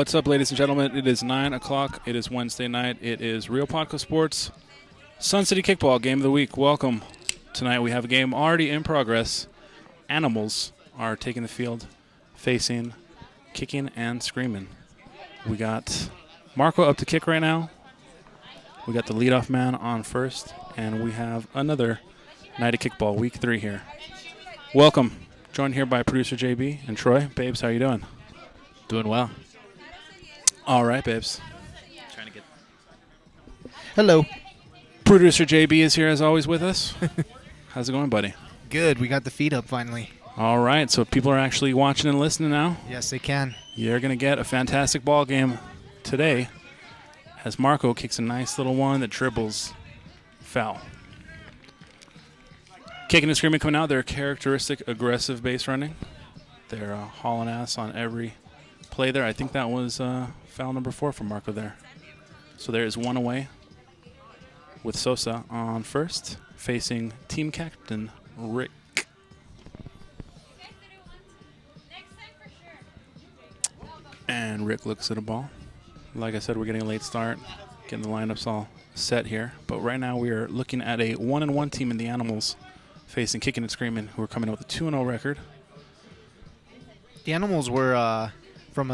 What's up, ladies and gentlemen? It is 9 o'clock. It is Wednesday night. It is Real Podco Sports Sun City Kickball Game of the Week. Welcome. Tonight we have a game already in progress. Animals are taking the field, facing Kicking and Screaming. We got Marco up to kick right now. We got the leadoff man on first, and we have another night of kickball, week 3 here. Welcome. Joined here by producer JB and Troy. Babes, how you doing? Doing well. All right, babes. Trying to get. Hello. Producer JB is here as always with us. How's it going, buddy? Good. We got the feed up finally. All right, so people are actually watching and listening now. Yes, they can. You're going to get a fantastic ball game today as Marco kicks a nice little one that dribbles foul. Kicking and Screaming coming out. Their characteristic aggressive base running. They're hauling ass on every play there. I think that was foul number 4 for Marco there. So there is one away with Sosa on first, facing team captain Rick. And Rick looks at a ball. Like I said, we're getting a late start, getting the lineups all set here. But right now we are looking at a 1-1 team in the Animals facing Kicking and Screaming, who are coming out with a 2-0 record. The Animals were from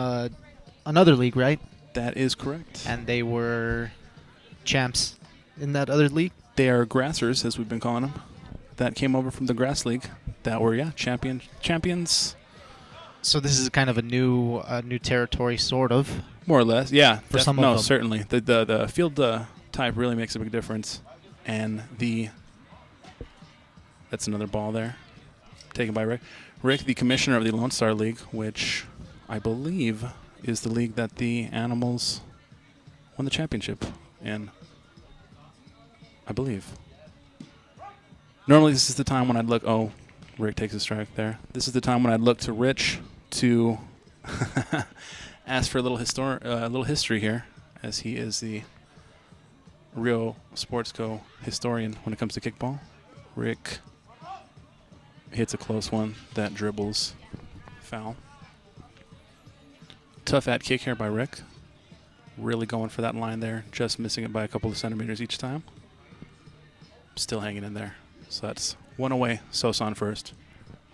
another league, right? That is correct. And they were champs in that other league? They are grassers, as we've been calling them. That came over from the grass league. That were, champions. So this is kind of a new territory, sort of. More or less, yeah. For some of them. No, certainly. The field type really makes a big difference. And that's another ball there, taken by Rick. Rick, the commissioner of the Lone Star League, which I believe is the league that the Animals won the championship in. I believe. Normally this is the time when I'd look. Oh, Rick takes a strike there. This is the time when I'd look to Rich to ask for a little history here, as he is the real Sports Co. historian when it comes to kickball. Rick hits a close one that dribbles foul. Tough at kick here by Rick. Really going for that line there, just missing it by a couple of centimeters each time. Still hanging in there. So that's one away. Sosa on first.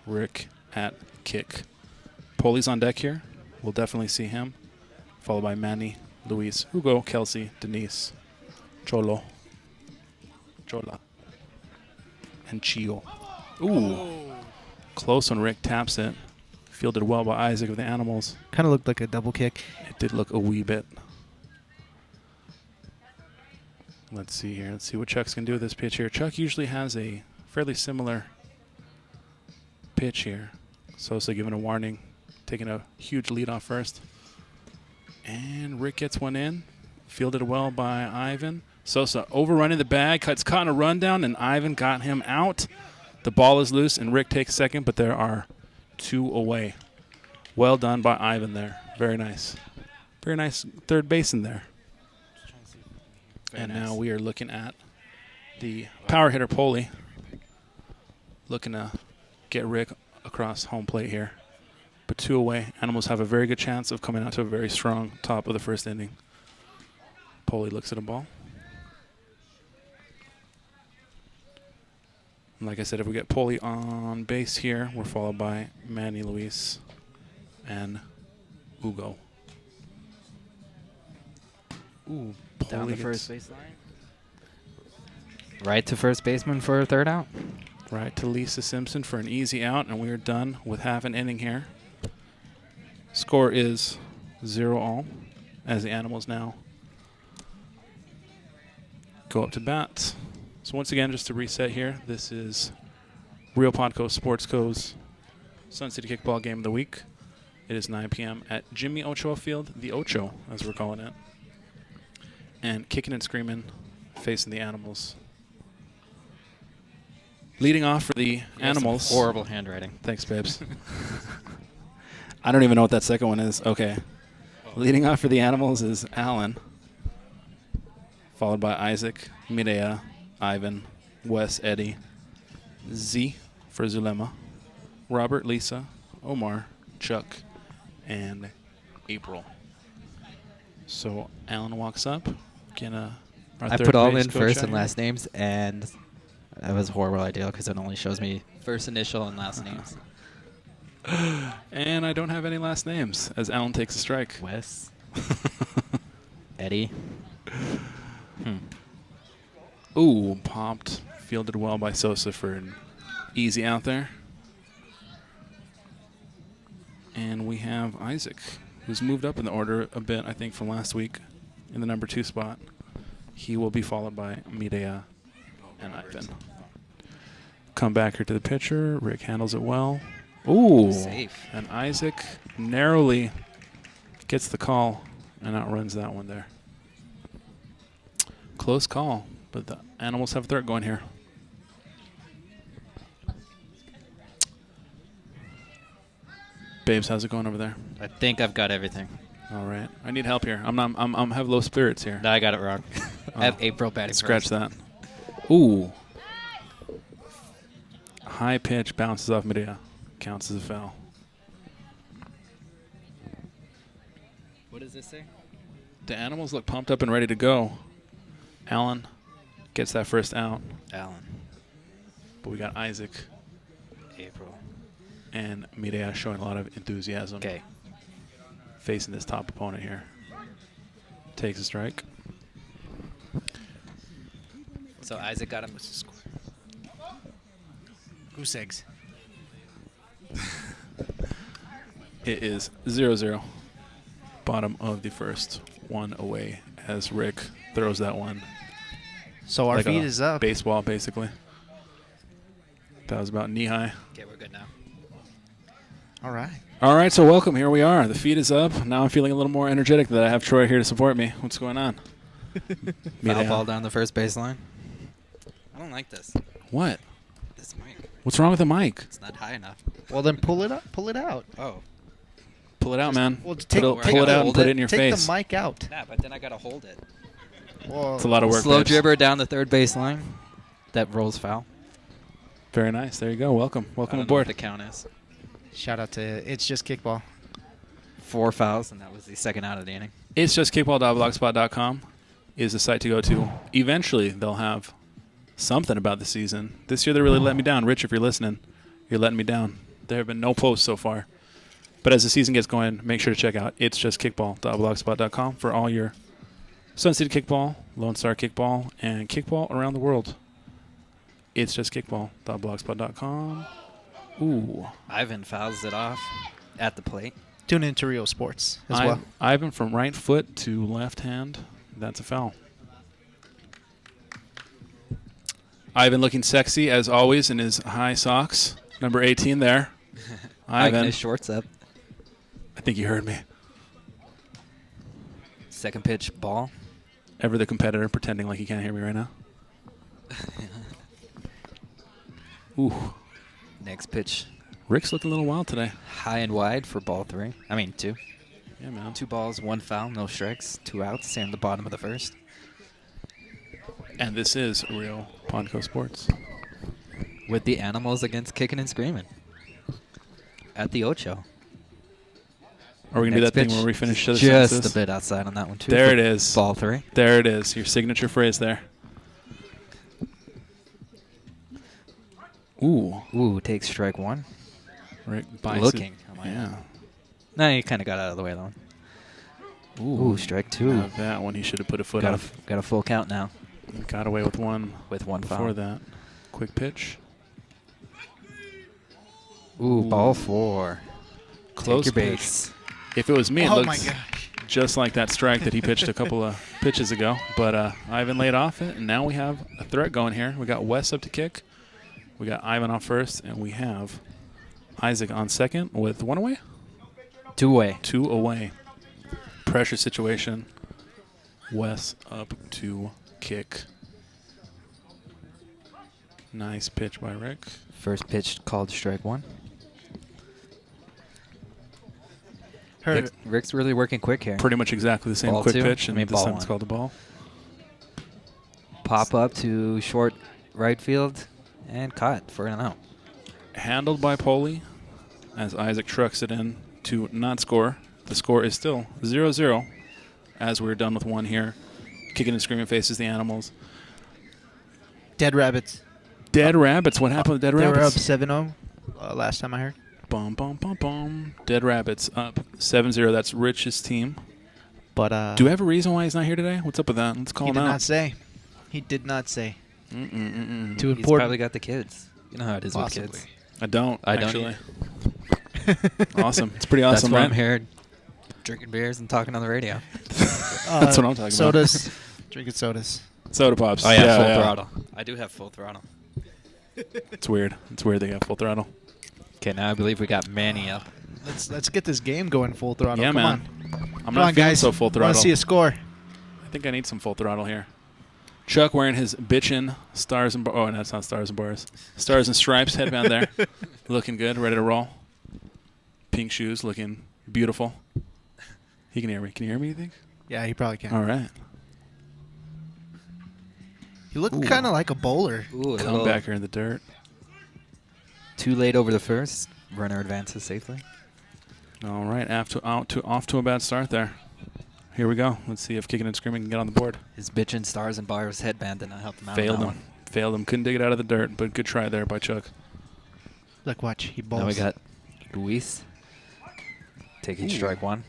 Rick at kick. Poli's on deck here. We'll definitely see him. Followed by Manny, Luis, Hugo, Kelsey, Denise, Chola, and Chio. Ooh. Close when Rick taps it. Fielded well by Isaac of the Animals. Kind of looked like a double kick. It did look a wee bit. Let's see here. Let's see what Chuck's going to do with this pitch here. Chuck usually has a fairly similar pitch here. Sosa giving a warning, taking a huge lead off first. And Rick gets one in. Fielded well by Ivan. Sosa overrunning the bag, cuts caught in a rundown, and Ivan got him out. The ball is loose, and Rick takes second, but there are 2 away. Well done by Ivan there. Very nice. Very nice third baseman there. And now we are looking at the power hitter Poli. Looking to get Rick across home plate here. But 2 away. Animals have a very good chance of coming out to a very strong top of the first inning. Poli looks at a ball. And like I said, if we get Poli on base here, we're followed by Manny, Luis, and Hugo. Ooh, Down the Poli first gets baseline. Right to first baseman for a third out. right to Lisa Simpson for an easy out, and we are done with half an inning here. Score is 0-all as the Animals now go up to bat. So once again, just to reset here, this is Real Podco Sports Co.'s Sun City Kickball Game of the Week. It is 9 p.m. at Jimmy Ochoa Field, the Ocho, as we're calling it. And Kicking and Screaming facing the Animals. Leading off for the Animals. Horrible handwriting. Thanks, babes. I don't even know what that second one is. Okay. Leading off for the Animals is Alan, followed by Isaac, Mireya, Ivan, Wes, Eddie, Z for Zulema, Robert, Lisa, Omar, Chuck, and April. So Alan walks up. Our I third put all base in coach first out and here. last names, and that was a horrible idea because it only shows me first initial and last names. And I don't have any last names as Alan takes a strike. Wes. Eddie. Ooh, popped. Fielded well by Sosa for an easy out there. And we have Isaac, who's moved up in the order a bit, I think, from last week in the number 2 spot. He will be followed by Mireya and Ivan. Come back here to the pitcher. Rick handles it well. Ooh. Safe. And Isaac narrowly gets the call and outruns that one there. Close call, but the Animals have a threat going here. Babes, how's it going over there? I think I've got everything. All right, I need help here. I'm have low spirits here. No, I got it wrong. I have April batting Scratch first. that. Ooh. High pitch bounces off Mireya. Counts as a foul. What does this say? The Animals look pumped up and ready to go. Allen gets that first out, Alan. but we got Isaac April. and Mireya showing a lot of enthusiasm. Okay. Facing this top opponent here. Takes a strike. So Isaac got him. Goose eggs. It is 0-0. Bottom of the first, one away as Rick throws that one. So our like feed a is up. Baseball, basically. That was about knee-high. Okay, we're good now. All right. All right, so welcome. Here we are. The feed is up. Now I'm feeling a little more energetic that I have Troy here to support me. What's going on? Foul ball down the first baseline. I don't like this. What? This mic. What's wrong with the mic? It's not high enough. Well, then pull it up. Pull it out. Oh. Pull it out, man. Well, Pull it out and put it in your take face. the mic out. Yeah, but then I got to hold it. Well, It's a lot of work. Slow babes. dribber down the third baseline. That rolls foul. Very nice. There you go. Welcome. Welcome I don't know what aboard. the count is. shout out to It's Just Kickball. 4 fouls, and that was the second out of the inning. It's just kickball.blogspot.com is the site to go to. Eventually, they'll have something about the season. This year, they really let me down. Rich, if you're listening, you're letting me down. There have been no posts so far. But as the season gets going, make sure to check out it's just kickball.blogspot.com for all your Sun City kickball, Lone Star kickball, and kickball around the world. It's just kickball.blogspot.com. Ooh. Ivan fouls it off at the plate. Tune into Rio Sports as well. Ivan from right foot to left hand. That's a foul. Ivan looking sexy as always in his high socks. Number 18 there. Ivan. His shorts up. I think you heard me. Second pitch, ball. Ever the competitor pretending like he can't hear me right now. Ooh. Next pitch, Rick's looking a little wild today. high and wide for ball 3. I mean 2. Yeah, man. 2 balls, 1 foul, no strikes, 2 outs, same the bottom of the first. And this is Real Ponco Sports. With the Animals against Kicking and Screaming. At the Ocho. Are we going to do Next that thing pitch, where we finish to the just census? a bit outside on that one too. There for it is. Ball 3. There it is. Your signature phrase there. Ooh. Ooh, takes strike 1. Rick buys Looking. it. Am I Yeah. No, he kind of got out of the way though. Ooh, strike 2. Now that one he should have put a foot Got off. got a full count now Got away with one with 1 before foul. that. Quick pitch. Ooh, ball 4. Close Take your pitch. base. If it was me, it Oh my looks gosh. just like that strike that he pitched a couple of pitches ago. But Ivan laid off it, and now we have a threat going here. We got Wes up to kick. We got Ivan off first, and we have Isaac on second with 1 away? 2 away. 2 away. Pressure situation. Wes up to kick. Nice pitch by Rick. First pitch called strike 1. Heard. Rick's really working quick here. Pretty much exactly the same Ball quick 2? pitch, and I mean, this ball time it's 1. called the ball. Pop up to short right field and caught for an out. Handled by Poli as Isaac trucks it in to not score. The score is still 0-0. as we're done with one here. Kicking and Screaming faces the Animals. Dead Rabbits. Dead Rabbits. What happened with Dead They were up Rabbits? 7-0 last time I heard. Bum, bum, bum, bum. Dead Rabbits up 7-0. That's Rich's team. But Do we have a reason why he's not here today? What's up with that? Let's call he him did out. not say. He did not say. Too He's important. probably got the kids. You know how it is Possibly. with kids. I don't. I don't actually. Awesome. It's pretty awesome, That's why right? I'm here drinking beers and talking on the radio. That's what I'm talking sodas. Drinking sodas. about. Soda pops. Oh, yeah, full yeah. throttle. I do have full throttle. It's weird. It's weird they got full throttle. Okay, now I believe we got Manny up. Let's get this game going full throttle. Yeah, Come man. on. I'm Come not on, feeling guys. so full I throttle. want to see a score. I think I need some full throttle here. Chuck wearing his bitchin' Stars and oh, no, that's not Stars and Bars. Stars and Stripes headband there. Looking good, ready to roll. Pink shoes, looking beautiful. He can hear me. Can you hear me, you think? Yeah, he probably can. All right. You look kind of like a bowler. Ooh, a Come little back here in the dirt. too late over the first. Runner advances safely. All right, off to a bad start there. Here we go. Let's see if Kicking and Screaming can get on the board. His bitchin' Stars and Bars headband did not help him out. Failed on that him. Failed him. Couldn't dig it out of the dirt, but good try there by Chuck. Look, watch. He bowls. Now we got Luis taking Ooh. strike one.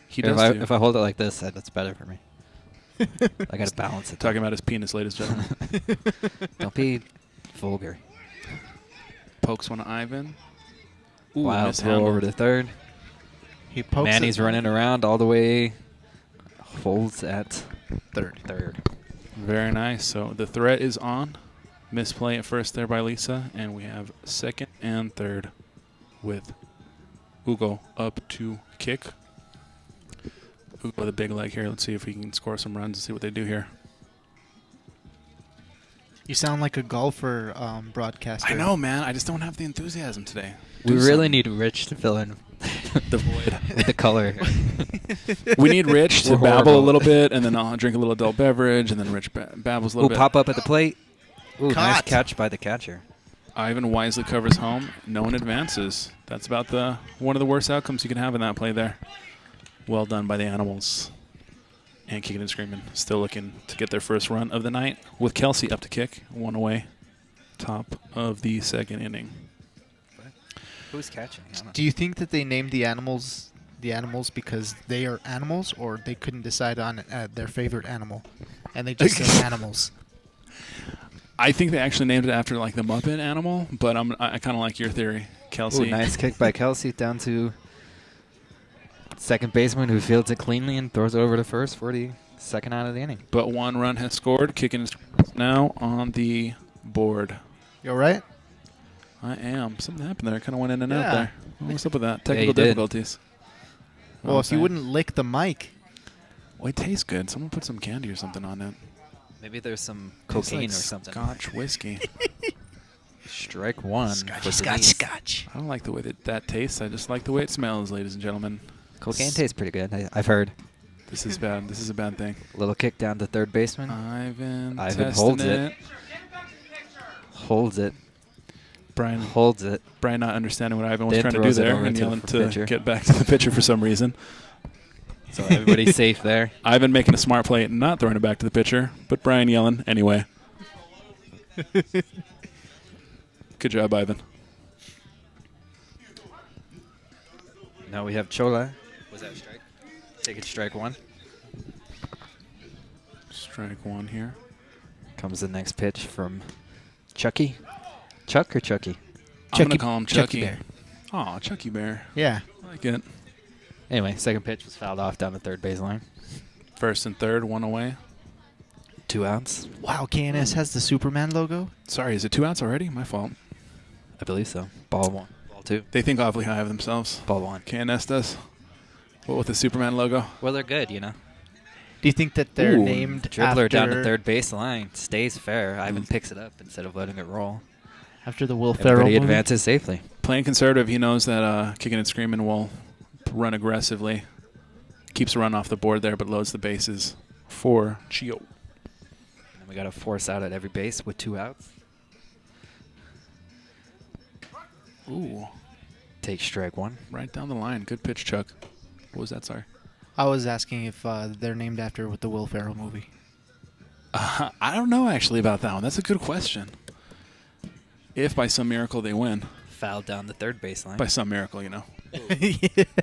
He Here, does too. if I hold it like this, that's better for me. I got to balance it. Talking about his penis, ladies and gentlemen. Don't be vulgar. Pokes one to Ivan. Ooh, Wow, mishandled. throw over to third. He pokes Manny's it. running around all the way. Holds at Third. Very nice. So the threat is on. Misplay at first there by Lisa, and we have second and third with Ugo up to kick. Ugo with a big leg here. Let's see if we can score some runs and see what they do here. You sound like a golfer broadcaster. I know, man. I just don't have the enthusiasm today. We Do really something. need Rich to fill in the void. with the color. We need Rich to We're babble a horrible. little bit, and then I'll drink a little adult beverage, and then Rich babbles a Ooh, little bit. pop up at the plate. Ooh, nice Caught. catch by the catcher. Ivan wisely covers home. No one advances. That's about one of the worst outcomes you can have in that play there. Well done by the Animals. And Kicking and Screaming still looking to get their first run of the night with Kelsey up to kick. One away. Top of the second inning. Who's catching? I don't know. Do you think that they named the animals because they are animals, or they couldn't decide on their favorite animal, and they just said animals? I think they actually named it after like the Muppet animal, but I kind of like your theory, Kelsey. Ooh, nice kick by Kelsey down to second baseman who fields it cleanly and throws it over to first for the second out of the inning. But one run has scored. Kicking and Screaming now on the board. You all right? I am. Something happened there. I kind of went in and out Yeah. there. What's up with that? Yeah, Technical you did. difficulties. Well, if you wouldn't lick the mic. Well, it tastes good. Someone put some candy or something on it. Maybe there's some Tastes cocaine like or something. Scotch whiskey. Strike one. for Denise. Scotch. I don't like the way that tastes. I just like the way it smells, ladies and gentlemen. Cocaine tastes pretty good. I've heard. This is bad. This is a bad thing. Little kick down to third baseman. Ivan Ivan testing holds it. Holds it. Brian Holds it. not understanding what Ivan was Then trying to do throws it there over and to yelling the to pitcher. get back to the pitcher for some reason. So everybody's safe there. Ivan making a smart play, not throwing it back to the pitcher, but Brian yelling anyway. Good job, Ivan. Now we have Chola. Was that a strike? Taking strike one. Strike one here. Comes the next pitch from Chucky. Chuck or Chucky? I'm going to Chucky- call him Chucky Chucky. Bear. Aw, Chucky Bear. Yeah. I like it. Anyway, second pitch was fouled off down the third baseline. First and third, one away. 2 outs. Wow, KNS has the Superman logo. Sorry, is it 2 outs already? My fault. I believe so. Ball one. Ball two. They think awfully high of themselves. Ball one. KNS does. What with the Superman logo? Well, they're good, you know. Do you think that they're Ooh. named Dribbler after, down to third baseline. Stays fair. Ivan picks it up instead of letting it roll. after the Will Ferrell Everybody movie? advances safely. Playing conservative, he knows that Kicking and Screaming will run aggressively. Keeps a run off the board there, but loads the bases for Chio. And we got a force out at every base with 2 outs. Ooh, Take strike one. right down the line. Good pitch, Chuck. What was that? Sorry. I was asking if they're named after with the Will Ferrell movie. I don't know actually about that one. That's a good question. If by some miracle they win, Fouled down the third baseline. by some miracle, Yeah.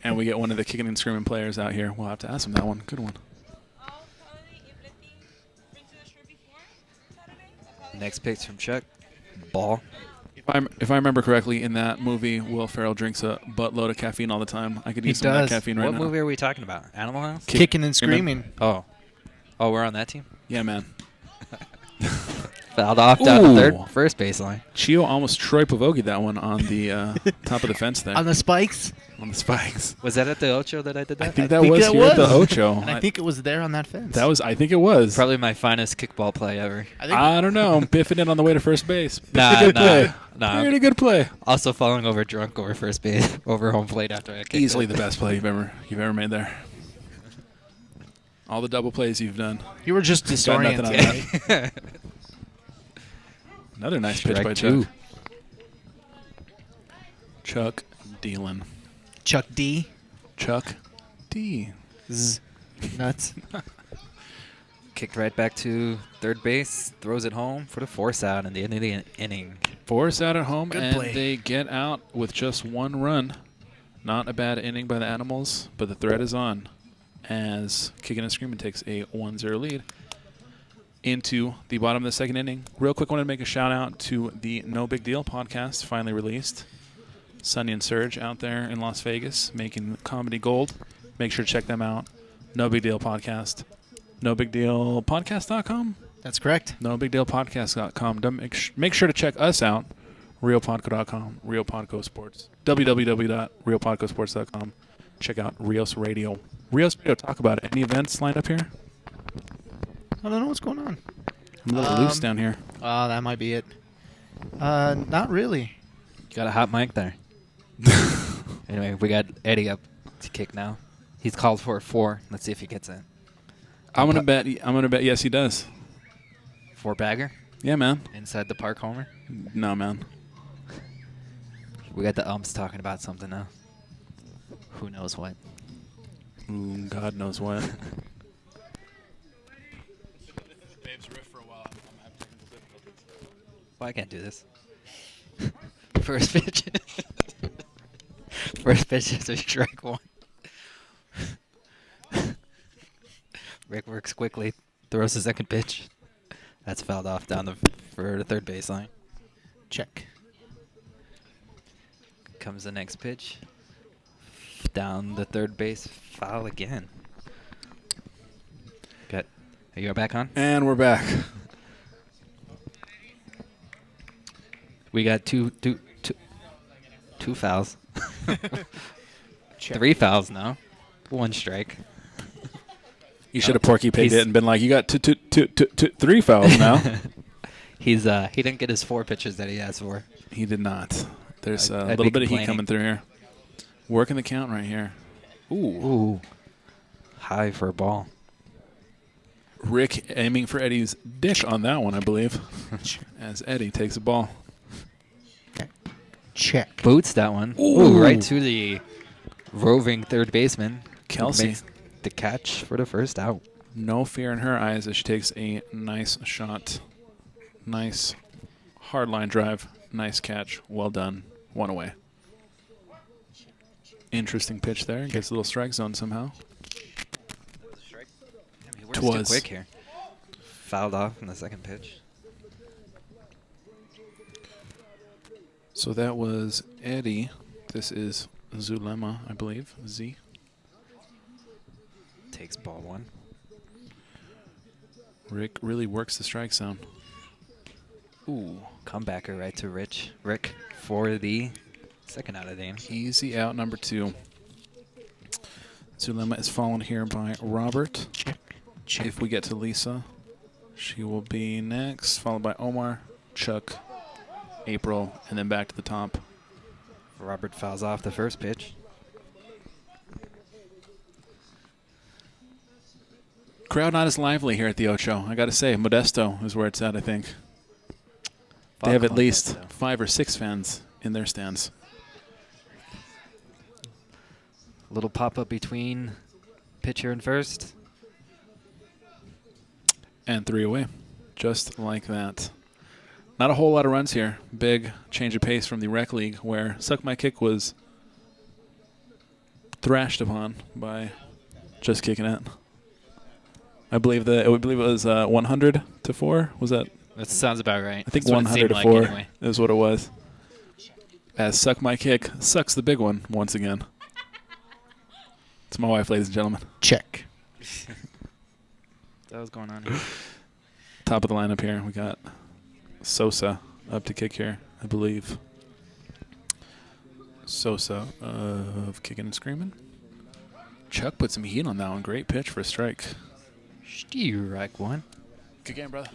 and we get one of the kicking and screaming players out here, we'll have to ask him that one. Good one. Next pitch from Chuck. Ball. If I remember correctly, in that movie, Will Ferrell drinks a buttload of caffeine all the time. I could He use some of that does. caffeine right What now. movie are we talking about? Animal House? Kicking and screaming. Oh. Oh, we're on that team? Yeah, man. Fouled off down the Ooh. first baseline. Chio almost Troy Pavogied that one on the top of the fence there. On the spikes. On the spikes. Was that at the Ocho that I did that? I think that think was that here at the was. Ocho. And I think it was there on that fence. I think it was. Probably my finest kickball play ever. I think I don't know. Biffing it on the way to first base. Nah, Pretty good play. nah. Pretty good play. Also falling over drunk over first base, over home plate after I kicked Easily it. the best play you've ever made there. All the double plays you've done. you were just Got nothing disoriented. on that. Another nice pitch Strike by two. Chuck. Chuck Dealin. Chuck D. Chuck D. Z. Nuts. Kicked right back to third base, throws it home for the force out in the end of the inning. Force out at home, Good and play. they get out with just one run. Not a bad inning by the Animals, but the threat is on as Kicking and Screaming takes a 1-0 lead into the bottom of the second inning. Real quick, wanted to make a shout out to the No Big Deal podcast finally released. Sonny and Serge out there in Las Vegas making comedy gold. Make sure to check them out. No Big Deal podcast. NoBigDealPodcast.com. That's correct. NoBigDealPodcast.com. Make sure to check us out. RealPodco.com. Real Podco Sports. www.realpodcosports.com. Check out Rios Radio. Rios Radio, talk about it. Any events lined up here? I don't know what's going on. I'm a little loose down here. Oh, that might be it. Not really. Got a hot mic there. Anyway, we got Eddie up to kick now. He's called for a 4. Let's see if he gets it. I'm gonna bet yes he does. 4-bagger Yeah, man. inside the park homer. No, man. We got the umps talking about something now. Who knows what? Ooh, God knows what. Well, I can't do this. First pitch. First pitch is a strike 1. Rick works quickly, throws the second pitch. That's fouled off down for the third baseline. Check. Comes the next pitch. Down the third base, foul again. Got. Are you back on? And we're back. We got two fouls. Check. 3 fouls now. 1 strike. You should have Porky Pigged He's- it and been like, you got 3 fouls now. He didn't get his 4 pitches that he asked for. He did not. There's a I'd little be bit of heat complaining. coming through here. Working the count right here. Ooh. Ooh. High for a ball. Rick aiming for Eddie's dick on that one, I believe, as Eddie takes the ball. Check. Boots that one. Ooh, right to the roving third baseman. Kelsey. Makes the catch for the first out. No fear in her eyes as she takes a nice shot. Nice hard line drive. Nice catch. Well done. 1 away. Interesting pitch there. Gets a little strike zone somehow. He works Twas. too quick here. Fouled off in the second pitch. So that was Eddie. This is Zulema, I believe. Z. Takes ball 1. Rick really works the strike zone. Ooh. Comebacker right to Rick for the second out of the game. Easy out number 2. Zulema is followed here by Robert. Check. If we get to Lisa, she will be next, followed by Omar, Chuck, April, and then back to the top. Robert fouls off the first pitch. Crowd not as lively here at the Ocho. I got to say, Modesto is where it's at, I think. They have at least 5 or 6 fans in their stands. Little pop-up between Pitcher in first. And 3 away. Just like that. Not a whole lot of runs here. Big change of pace from the rec league where Suck My Kick was thrashed upon by Just Kicking It. I believe it was 100 to 4. Was that? That sounds about right. I think That's what it 100 seemed to like 4 anyway. is what it was. As Suck My Kick sucks the big one once again. It's my wife, ladies and gentlemen. Check. That was going on here. Top of the lineup here. We got Sosa up to kick here, I believe. Sosa of Kicking and Screaming. Chuck put some heat on that one. Great pitch for a strike. Strike one. Good game, brother.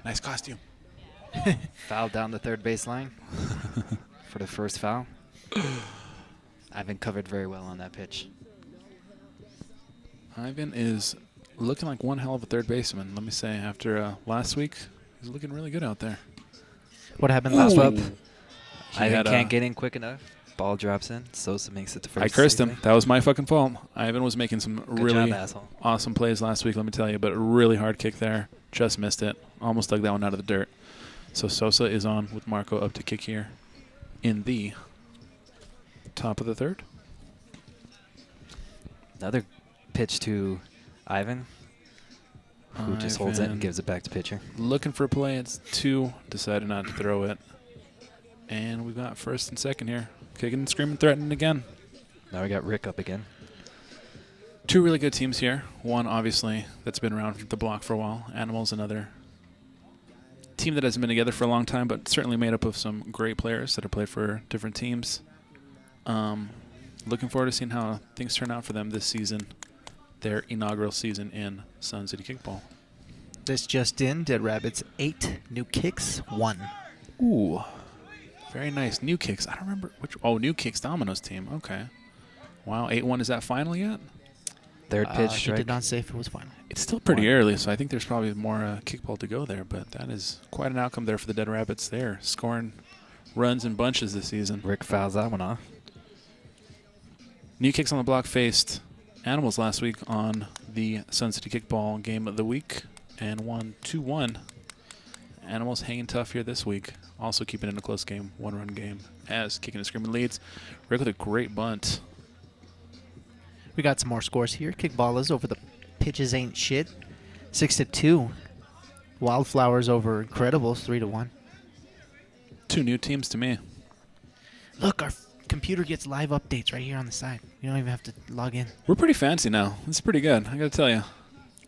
Nice costume. Foul down the third baseline for the first foul. Ivan covered very well on that pitch. Ivan is looking like one hell of a third baseman, let me say. After last week, he's looking really good out there. What happened last week? He Ivan had can't get in quick enough. Ball drops in. Sosa makes it to first. I cursed him. safely. That was my fucking fault. Ivan was making some Good really job, asshole. awesome plays last week, let me tell you, but a really hard kick there. Just missed it. Almost dug that one out of the dirt. So Sosa is on with Marco up to kick here in the top of the third. Another pitch to Ivan, who just holds it and Ivan gives it back to pitcher. looking for a play. It's 2. Decided not to throw it. And we've got first and second here. Kicking and Screaming, threatening again. Now we got Rick up again. 2 really good teams here. One, obviously, that's been around the block for a while. Animals, another team that hasn't been together for a long time, but certainly made up of some great players that have played for different teams. Looking forward to seeing how things turn out for them this season, their inaugural season in Sun City Kickball. This just in, Dead Rabbits 8, New Kicks 1. Ooh, very nice. New Kicks. I don't remember which. Oh, New Kicks Domino's team. Okay. Wow, 8-1. Is that final yet? Third pitch, He strike. did not say if it was final. It's still pretty early, so I think there's probably more kickball to go there, but that is quite an outcome there for the Dead Rabbits there, scoring runs in bunches this season. Rick fouls that one off. New Kicks on the Block faced Animals last week on the Sun City Kickball Game of the Week and won 2-1. Animals hanging tough here this week, also keeping it a close game, 1-run game, as Kicking and Screaming leads. Rick with a great bunt. We got some more scores here. Kickballers over the Pitches Ain't Shit, 6-2. Wildflowers over Incredibles, 3-1. 2 new teams to me. Look, our computer gets live updates right here on the side. You don't even have to log in. We're pretty fancy now. It's pretty good, I gotta tell you.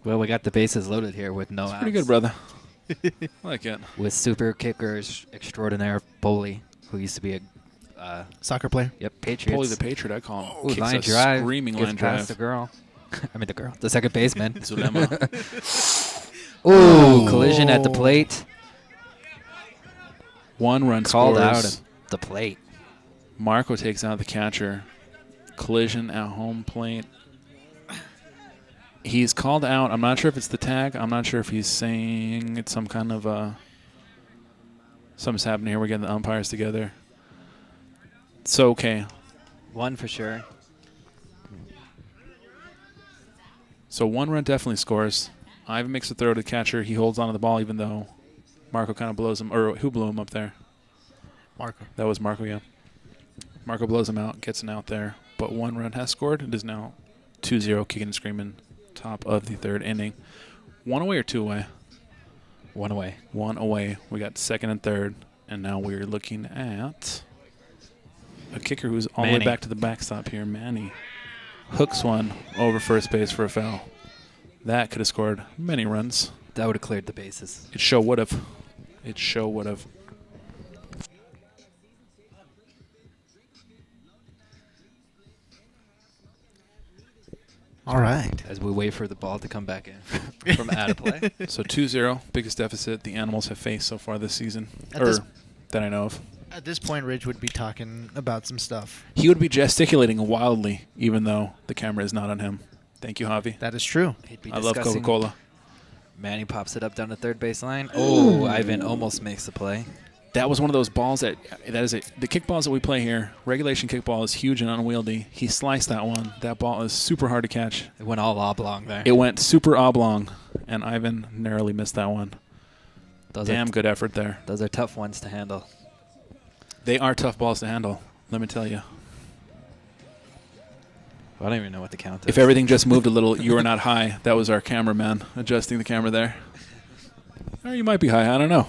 Well, we got the bases loaded here with no It's outs. pretty good, brother. I like it. With super kickers extraordinaire Boley, who used to be a Soccer player. Patriots. Polly the Patriot, I call him. Ooh, Kicks line a drive. screaming gets line past drive. the girl. I mean the second baseman. Zulema. Ooh, collision at the plate. 1-run Called scores. out at the plate. Marco takes out the catcher. Collision at home plate. He's called out. I'm not sure if it's the tag. I'm not sure if he's saying it's some kind of something's happening here. We're getting the umpires together. So, okay. One for sure. So 1 run definitely scores. Ivan makes a throw to the catcher. He holds onto the ball even though Marco kind of blows him. Or who blew him up there? Marco. That was Marco, yeah. Marco blows him out, gets an out there. But 1 run has scored. It is now 2-0, Kicking and Screaming, top of the third inning. 1 away or 2 away? 1 away. 1 away. We got second and third. And now we're looking at a kicker who's all the way Manny. back to the backstop here. Manny hooks one over first base for a foul. That could have scored many runs. That would have cleared the bases. It sure would have. It sure would have. All right. As we wait for the ball to come back in from out of play. So 2-0, biggest deficit the Animals have faced so far this season. At this- That I know of. At this point, Ridge would be talking about some stuff. He would be gesticulating wildly even though the camera is not on him. Thank you, Javi. That is true. He'd be I love discussing- Coca-Cola. Manny pops it up down the third baseline. Oh, Ivan almost makes the play. That was one of those balls the kickballs that we play here, regulation kickball is huge and unwieldy. He sliced that one. That ball is super hard to catch. It went all oblong there. It went super oblong, and Ivan narrowly missed that one. Damn good effort there. Those are tough ones to handle. They are tough balls to handle, let me tell you. I don't even know what the count is. If everything just moved a little, you were not high. That was our cameraman adjusting the camera there. Or you might be high, I don't know.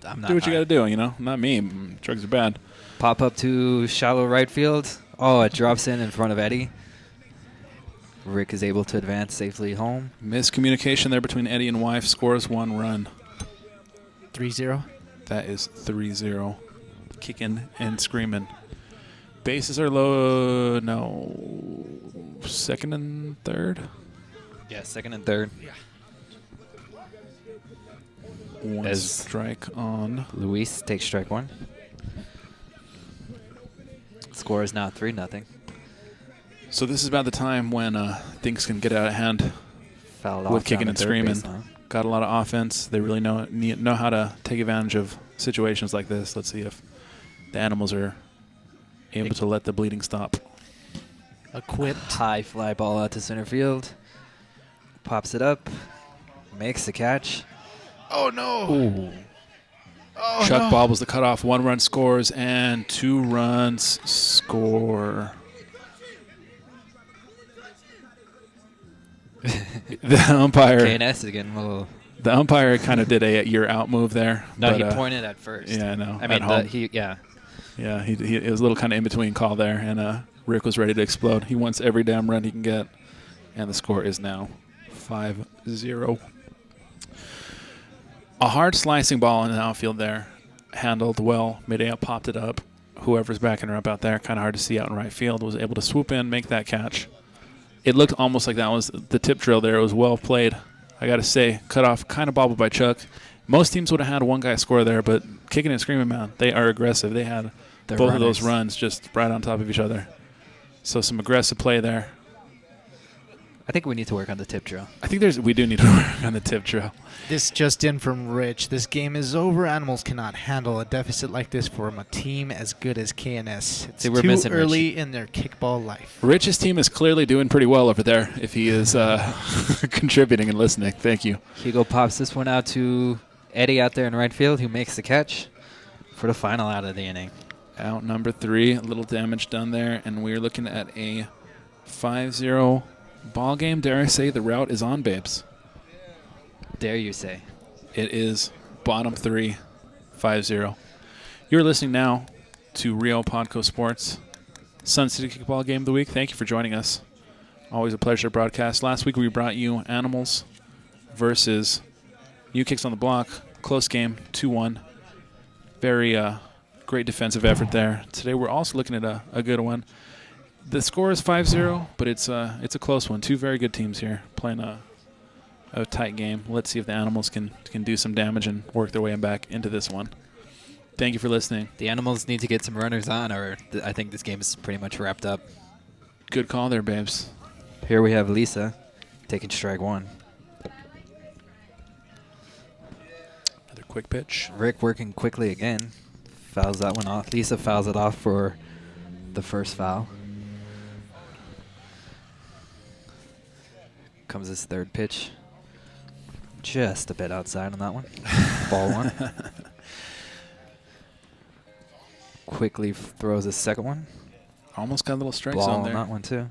I'm not do what high. you got to do, you know? Not me. Drugs are bad. Pop up to shallow right field. Oh, it drops in front of Eddie. Rick is able to advance safely home. Miscommunication there between Eddie and wife. Scores 1 run. 3-0. That is 3-0. Kicking and screaming. Bases are low. No. Second and third? Yeah, second and third. One As strike on. Luis takes strike one. Score is now 3-0. So this is about the time when things can get out of hand Fouled with off kicking down and the third screaming. baseline. Got a lot of offense. They really know how to take advantage of situations like this. Let's see if the animals are able to let the bleeding stop. Equipped. High fly ball out to center field. Pops it up. Makes the catch. Oh, no. Ooh. Oh, Chuck no. bobbles the cutoff. 1 run scores and 2 runs score. The umpire. KNS is getting a little. The umpire kind of did a "you're out" move there. No, but, he pointed at first. Yeah, I know. I mean, at home. yeah. Yeah, it was a little kind of in between call there, and Rick was ready to explode. He wants every damn run he can get, and the score is now 5-0. A hard slicing ball in the outfield there, handled well. Medea popped it up. Whoever's backing her up out there, kind of hard to see out in right field, was able to swoop in, make that catch. It looked almost like that was the tip drill there. It was well played. I got to say, cut off, kind of bobbled by Chuck. Most teams would have had one guy score there, but kicking and screaming, man, they are aggressive. They had both of those runs just right on top of each other. So some aggressive play there. I think we need to work on the tip drill. I think we do need to work on the tip drill. This just in from Rich. This game is over. Animals cannot handle a deficit like this from a team as good as KNS. It's See, we're too missing early in their kickball life. Rich's team is clearly doing pretty well over there if he is contributing and listening. Thank you. Hugo pops this one out to Eddie out there in right field, who makes the catch for the final out of the inning. Out number 3, a little damage done there, and we're looking at a 5-0 ball game. Dare I say the route is on, babes? Dare you say. It is bottom 3, 5-0. You're listening now to Rio Podco Sports Sun City Kickball Game of the Week. Thank you for joining us. Always a pleasure to broadcast. Last week we brought you Animals versus New Kicks on the Block. Close game, 2-1. Very great defensive effort there. Today we're also looking at a good one. The score is 5-0, but it's a close one. Two very good teams here playing a tight game. Let's see if the Animals can do some damage and work their way back into this one. Thank you for listening. The Animals need to get some runners on, or I think this game is pretty much wrapped up. Good call there, babes. Here we have Lisa taking strike one. Another quick pitch. Rick working quickly again. Fouls that one off. Lisa fouls it off for the first foul. Comes his third pitch. Just a bit outside on that one. Ball one. Quickly throws his second one. Almost got a little strike Ball zone on there. that one too.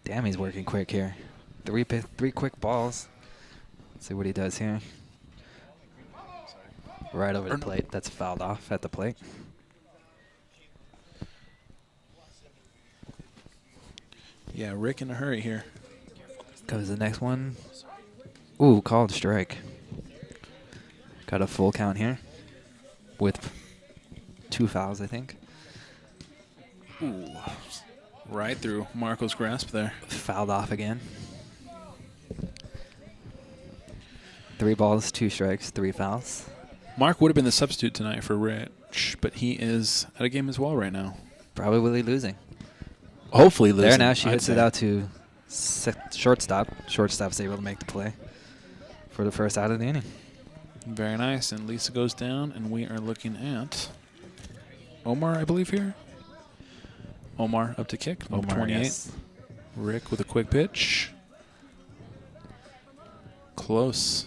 Damn, he's working quick here. Three quick balls. Let's see what he does here. Right over the plate. That's fouled off at the plate. Yeah, Rick in a hurry here. Comes the next one. Ooh, called strike. Got a full count here. With 2 fouls, I think. Ooh, right through Marco's grasp there. Fouled off again. 3 balls, 2 strikes, 3 fouls. Mark would have been the substitute tonight for Rich, but he is at a game as well right now. Probably losing. Hopefully losing. There now she I'd hits it say. out to shortstop. Shortstop's able to make the play for the first out of the inning. Very nice. And Lisa goes down, and we are looking at Omar, I believe, here. Omar up to kick, number 28. Yes. Rick with a quick pitch. Close.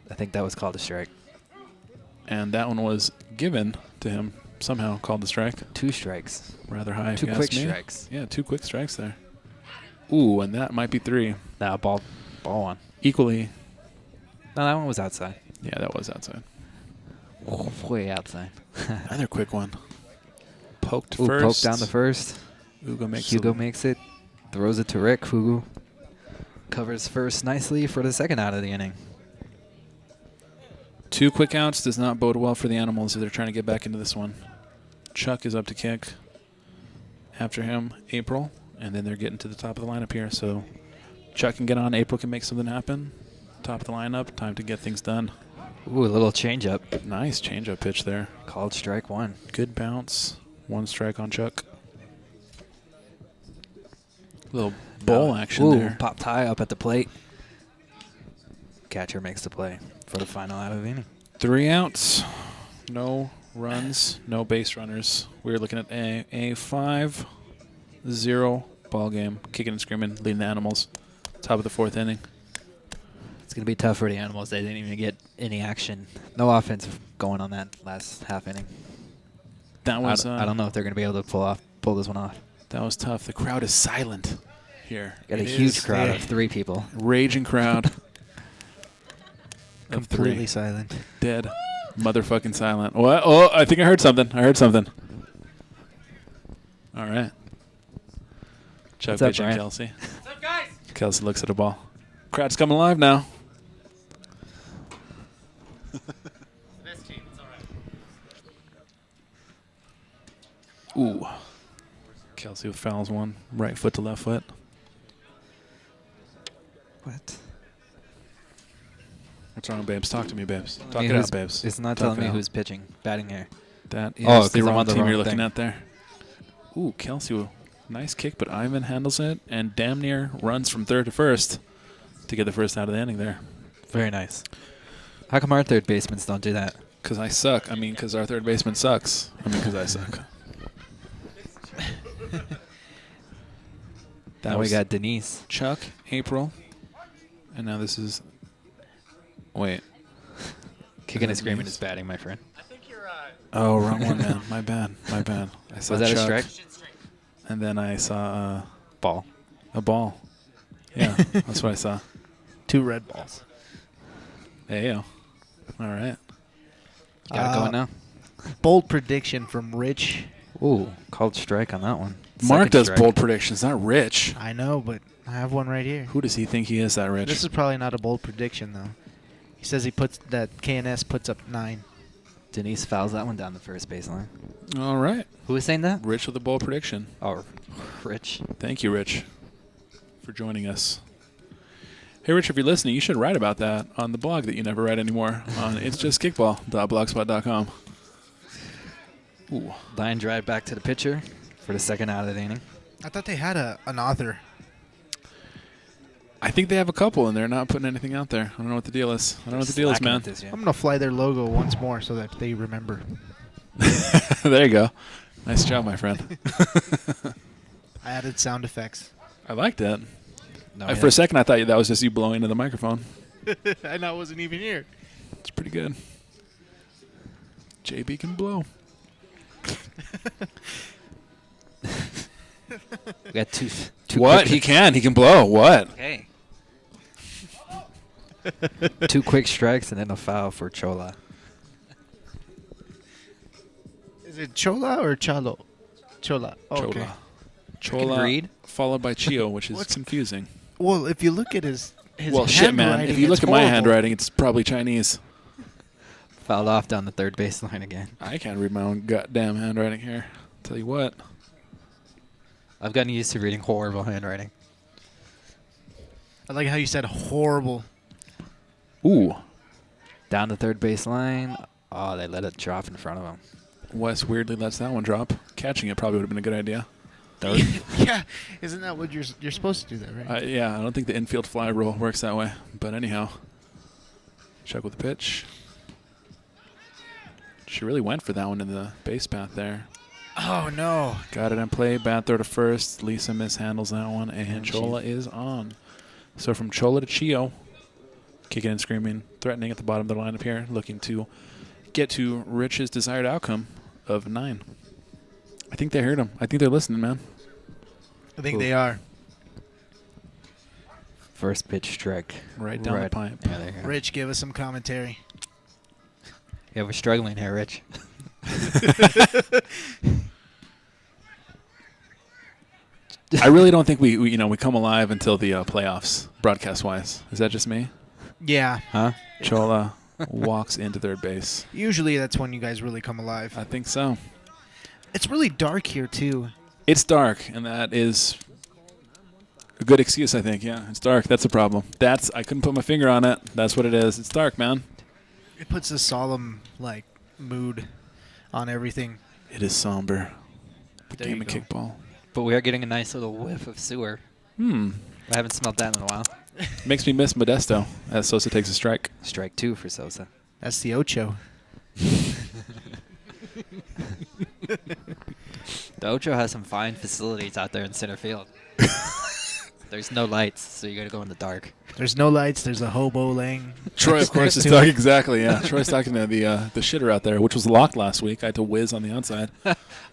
I think that was called a strike. And that one was given to him, somehow called a strike. 2 strikes. Rather high. Two if you quick ask me. strikes. Yeah, 2 quick strikes there. Ooh, and that might be 3. That ball one. Equally. No, that one was outside. Yeah, that was outside. Way outside. Another quick one. Poked Ooh, first. poke down the first. Hugo makes Hugo it. makes it. Throws it to Rick. Hugo covers first nicely for the second out of the inning. 2 quick outs does not bode well for the Animals if they're trying to get back into this one. Chuck is up to kick. After him, April. And then they're getting to the top of the lineup here. So Chuck can get on. April can make something happen. Top of the lineup. Time to get things done. Ooh, a little changeup. Nice changeup pitch there. Called strike 1. Good bounce. 1 strike on Chuck. Little bowl action Ooh, there. pop tie up at the plate. Catcher makes the play for the final out of the inning. 3 outs. No runs. No base runners. We're looking at a 5-0 ball game. Kicking and screaming. Leading the Animals. Top of the 4th inning. It's going to be tough for the Animals. They didn't even get any action. No offense going on that last half inning. That was. I don't know if they're going to be able to pull this one off. That was tough. The crowd is silent here. Got a It huge is crowd a of 3 people. Raging crowd. Of 3. Completely silent. Dead. Motherfucking silent. What? Oh, I think I heard something. All right. Chuck What's up, pitching Brian? Kelsey. What's up, guys? Kelsey looks at a ball. Crowd's coming alive now. Best team, it's all right. Ooh. Kelsey with fouls 1. Right foot to left foot. What? What's wrong, babes? Talk to me, babes. Telling Talk me it out, who's- babes. It's not Talk telling it me out. who's pitching, batting here. That is Oh, the 'cause I'm wrong on the team wrong you're looking thing. at there. Ooh, Kelsey, nice kick, but Ivan handles it and damn near runs from third to first to get the first out of the inning there. Very nice. How come our third basemen don't do that? Because I suck. I mean, because our third baseman sucks. I mean, because I suck. Now we got Denise. Chuck, April, and now this is. Wait. Kicking and screaming is batting, my friend. I think you're Oh, wrong one, man. My bad. I saw Was that a Chuck, strike? shit straight. and then I saw Ball. a ball. Yeah, that's what I saw. 2 red balls. Hey, yo. All right. Got it going now. Bold prediction from Rich. Ooh, called strike on that one. Mark Second does strike. bold predictions, not Rich. I know, but I have one right here. Who does he think he is, that Rich? This is probably not a bold prediction, though. He says that KNS puts up 9. Denise fouls that one down the first baseline. All right. Who was saying that? Rich with a bold prediction. Oh, Rich. Thank you, Rich, for joining us. Hey, Rich, if you're listening, you should write about that on the blog that you never write anymore on itsjustkickball.blogspot.com. Ooh. Line drive back to the pitcher for the second out of the inning. I thought they had an author. I think they have a couple, and they're not putting anything out there. I don't know what the deal is. I don't know what the deal is, Slacking man. with this year. I'm going to fly their logo once more so that they remember. There you go. Nice job, my friend. I added sound effects. I liked that. No, For a second, I thought that was just you blowing into the microphone. And I wasn't even here. It's pretty good. JB can blow. We got two What? quick- He can. He can blow. What? Hey. 2 quick strikes and then a foul for Chola. Is it Chola or Chalo? Chola. Okay. Chola. read? Followed by Chio, which is What's- confusing. Well, if you look at his Well, shit, man. handwriting, If you look it's at my horrible. handwriting, it's probably Chinese. Fouled off down the third baseline again. I can't read my own goddamn handwriting here. Tell you what. I've gotten used to reading horrible handwriting. I like how you said horrible. Ooh. Down the third baseline. Oh, they let it drop in front of him. Wes weirdly lets that one drop. Catching it probably would have been a good idea. Yeah, isn't that what you're supposed to do? That right? Yeah, I don't think the infield fly rule works that way. But anyhow. Check with the pitch. She really went for that one in the base path there. Oh, no. Got it in play. Bad throw to first. Lisa mishandles that one, and And Chola is on. So from Chola to Chio, kicking and screaming, threatening at the bottom of the lineup here, looking to get to Rich's desired outcome of 9. I think they heard him. I think they're listening, man. I think they are. First pitch strike. Right down the pipe. Yeah, there you go. Rich, give us some commentary. Yeah, we're struggling here, Rich. I really don't think we come alive until the playoffs, broadcast-wise. Is that just me? Yeah. Huh? Chola walks into third base. Usually that's when you guys really come alive. I think so. It's really dark here, too. It's dark, and that is a good excuse, I think. Yeah, it's dark. That's a problem. I couldn't put my finger on it. That's what it is. It's dark, man. It puts a solemn, mood on everything. It is somber. The There game you of go. kickball. But we are getting a nice little whiff of sewer. I haven't smelled that in a while. Makes me miss Modesto as Sosa takes a strike. Strike 2 for Sosa. That's the Ocho. The Ocho has some fine facilities out there in center field. There's no lights, so you got to go in the dark. There's no lights. There's a hobo laying. Troy, of course, is to talking him. exactly. Yeah, Troy's talking to the shitter out there, which was locked last week. I had to whiz on the outside.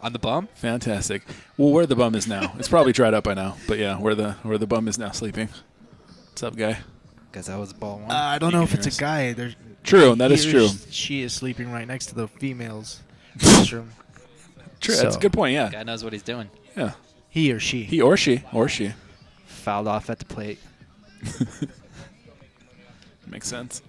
On the bum? Fantastic. Well, where the bum is now, it's probably dried up by now. But yeah, where the bum is now sleeping. What's up, guy? Because that was ball 1. I don't You know can if it's hear a us. guy. There's True, that is he or true. She is sleeping right next to the female's restroom. True, that's a So- good point. Yeah, Guy knows what he's doing. yeah. He or she. He or she. Fouled off at the plate. Makes sense.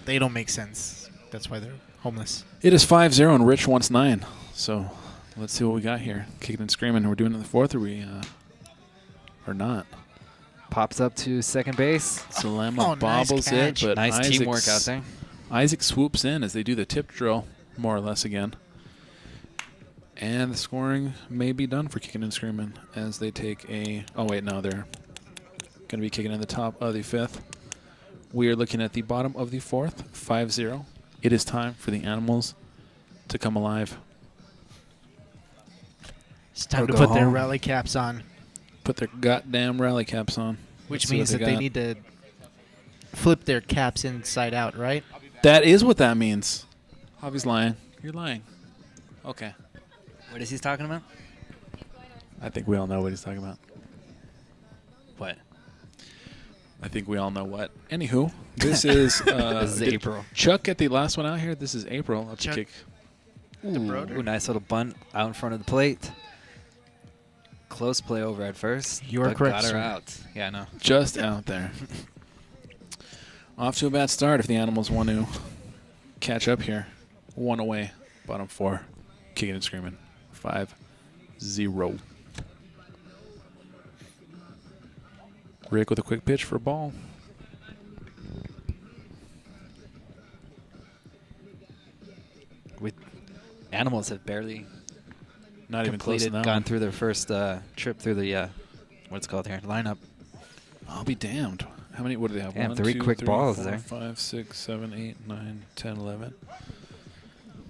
They don't make sense. That's why they're homeless. It is 5-0 and Rich wants 9. So let's see what we got here. Kicking and screaming. We're doing it in the fourth, or not? Pops up to second base. Salama Oh, nice bobbles catch. it, but Nice Isaac's- teamwork out there. Isaac swoops in as they do the tip drill, more or less again. And the scoring may be done for kicking and screaming as they take a... Oh, wait, no, they're going to be kicking in the top of the 5th. We are looking at the bottom of the 4th, 5-0. It is time for the Animals to come alive. It's time Or to go put their home. rally caps on, Put their goddamn rally caps on. which Let's see what means that they got. need to flip their caps inside out, right? That is what that means. Javi's lying. You're lying. Okay. What is he talking about? I think we all know what he's talking about. What? I think we all know what. Anywho, this is... This is did April. Chuck get the last one out here? This is April. Up to Chuck. kick. Ooh, nice little bunt out in front of the plate. Close play over at first. You are but correct, got her sir. out. Yeah, I know. Just out there. Off to a bad start if the Animals want to catch up here. 1 away. Bottom 4. Kicking and screaming. 5-0. Rick with a quick pitch for a ball. With Animals have barely Not even close to completed, that gone one. through their first trip through the what's it called here lineup. I'll be damned. How many? What do they have? Damn, 1, 3 2, quick 3, balls 4, there. 5, 6, 7, 8, 9, 10, 11.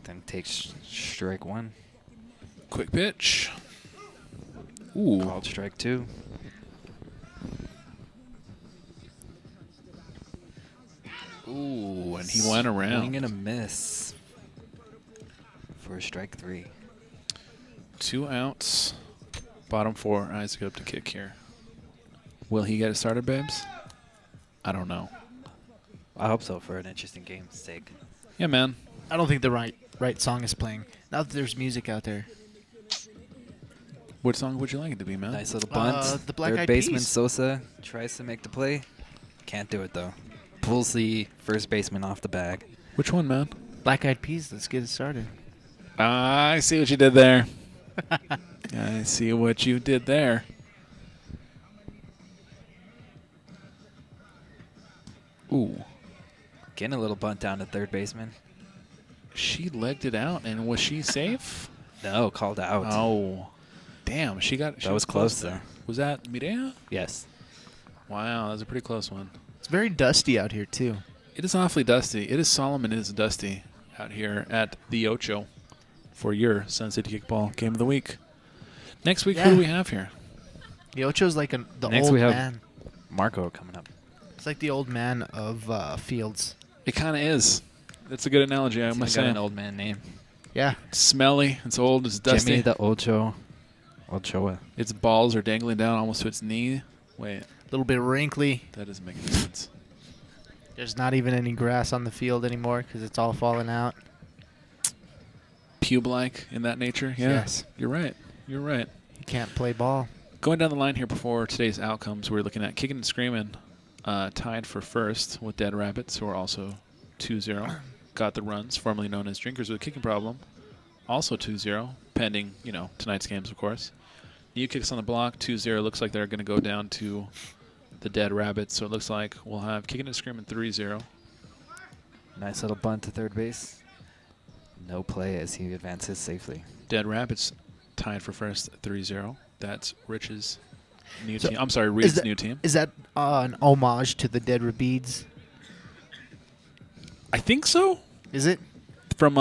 Then takes strike 1. Quick pitch. Ooh. Called strike 2. Ooh, and he went around. Swing and a miss for strike 3. 2 outs. Bottom 4. Isaac up to kick here. Will he get it started, babes? I don't know. I hope so for an interesting game's sake. Yeah, man. I don't think the right song is playing. Now that there's music out there. What song would you like it to be, man? Nice little bunt. The Black Third Eyed baseman Peas. Sosa tries to make the play. Can't do it though. Pulls the first baseman off the bag. Which one, man? Black Eyed Peas. Let's get it started. I see what you did there. I see what you did there. Ooh. Getting a little bunt down to third baseman. She legged it out, and was she safe? No, called out. Oh. Damn, she got... She That was close there. Was that Mireya? Yes. Wow, that was a pretty close one. It's very dusty out here too. It is awfully dusty. It is solemn and it is dusty. out here at the Ocho for your Sun City Kickball Game of the Week. Next week, who do we have here? The Ocho's like the Next old we have man. Marco coming up. It's like the old man of fields. It kind of is. That's a good analogy, I He's must got say. an old man name. Yeah. It's smelly. It's old. It's dusty. Jimmy the Ochoa. Its balls are dangling down almost to its knee. Wait, A little bit wrinkly. that doesn't make any sense. There's not even any grass on the field anymore because it's all falling out. Pube-like in that nature. Yeah, Yes. You're right. You're right. You can't play ball. Going down the line here before today's outcomes, we're looking at Kicking and Screaming, tied for first with Dead Rabbits, who are also 2-0. Got the Runs, formerly known as Drinkers with a Kicking Problem, also 2-0, pending, tonight's games, of course. New Kicks on the block, 2-0. Looks like they're going to go down to the Dead Rabbits, so it looks like we'll have Kicking and Screaming 3-0. Nice little bunt to third base. No play as he advances safely. Dead Rabbits tied for first, 3-0. That's Rich's new So team. I'm sorry, Reed's that- new team. Is that an homage to the Dead Rabids? I think so. Is it? From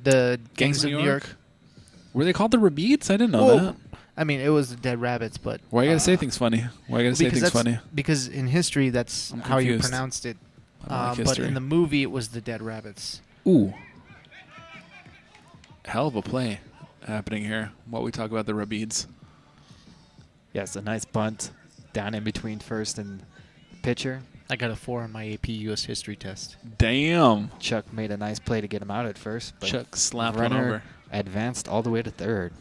The Gangs of New York. Were they called the Rabids? I didn't know Whoa. that. I mean, it was the Dead Rabbits, but... Why you gotta say things funny? Why you gotta say because things that's- funny? Because in history, that's I'm how you confused. pronounced it. I don't like But history. in the movie, it was the Dead Rabbits. Ooh. Hell of a play happening here. While we talk about the Rabids. Yes, a nice bunt down in between first and pitcher. I got a 4 on my AP U.S. history test. Damn. Chuck made a nice play to get him out at first, but Chuck slapped one runner over. advanced all the way to third.